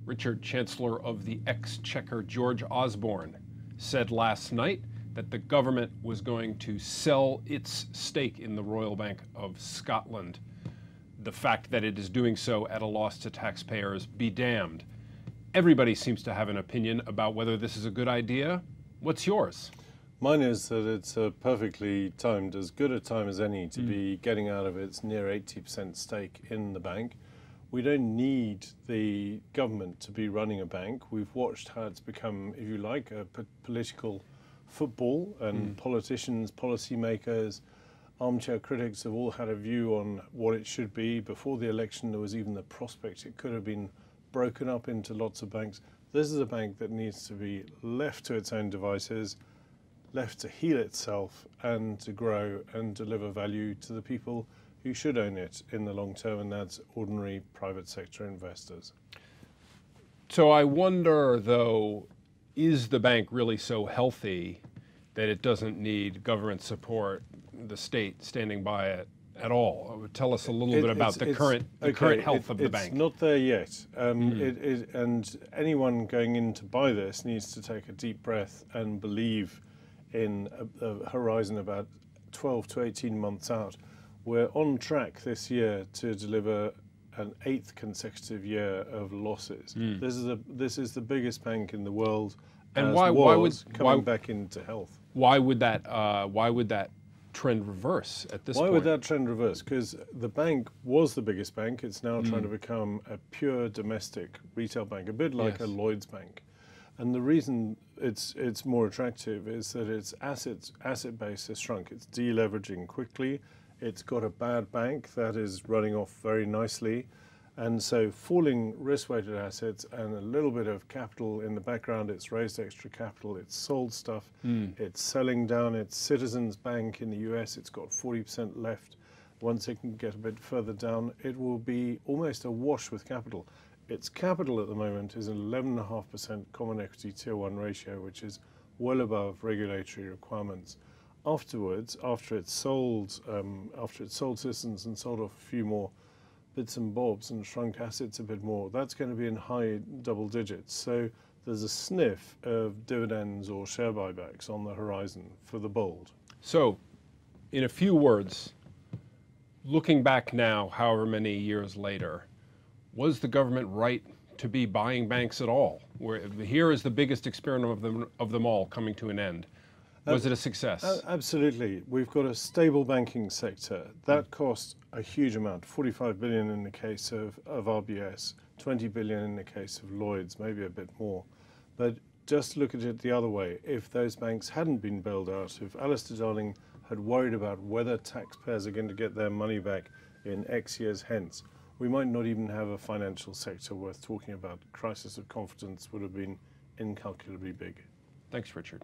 Richard, Chancellor of the Exchequer George Osborne, said last night that the government was going to sell its stake in the Royal Bank of Scotland. The fact that it is doing so at a loss to taxpayers be damned. Everybody seems to have an opinion about whether this is a good idea. What's yours? Mine is that it's a perfectly timed, as good a time as any, to be getting out of its near 80% stake in the bank. We don't need the government to be running a bank. We've watched how it's become, if you like, a political football, and politicians, policymakers, armchair critics have all had a view on what it should be. Before the election, there was even the prospect it could have been broken up into lots of banks. This is a bank that needs to be left to its own devices, left to heal itself and to grow and deliver value to the people who should own it in the long term, and that's ordinary private sector investors. So I wonder, though, is the bank really so healthy that it doesn't need government support, the state standing by it at all? Tell us a little bit about the current health of the bank. It's not there yet. And anyone going in to buy this needs to take a deep breath and believe in a horizon about 12 to 18 months out. We're on track this year to deliver an 8th consecutive year of losses. This is the biggest bank in the world, and why would coming back into health. Why would that trend reverse at this point? Why would that trend reverse? Because the bank was the biggest bank. It's now trying to become a pure domestic retail bank, a bit like a Lloyd's bank. And the reason it's more attractive is that its asset base has shrunk. It's deleveraging quickly. It's got a bad bank that is running off very nicely. And so falling risk-weighted assets and a little bit of capital in the background, it's raised extra capital, it's sold stuff, it's selling down its Citizens Bank in the US, it's got 40% left. Once it can get a bit further down, it will be almost awash with capital. Its capital at the moment is an 11.5% common equity tier 1 ratio, which is well above regulatory requirements. Afterwards, after it sold Citizens and sold off a few more bits and bobs and shrunk assets a bit more, that's going to be in high double digits. So there's a sniff of dividends or share buybacks on the horizon for the bold. So, in a few words, looking back now, however many years later, was the government right to be buying banks at all? Here is the biggest experiment of them all coming to an end. Was it a success? Absolutely. We've got a stable banking sector. That cost a huge amount, 45 billion in the case of RBS, 20 billion in the case of Lloyd's, maybe a bit more. But just look at it the other way. If those banks hadn't been bailed out, if Alistair Darling had worried about whether taxpayers are going to get their money back in X years hence, we might not even have a financial sector worth talking about. Crisis of confidence would have been incalculably big. Thanks, Richard.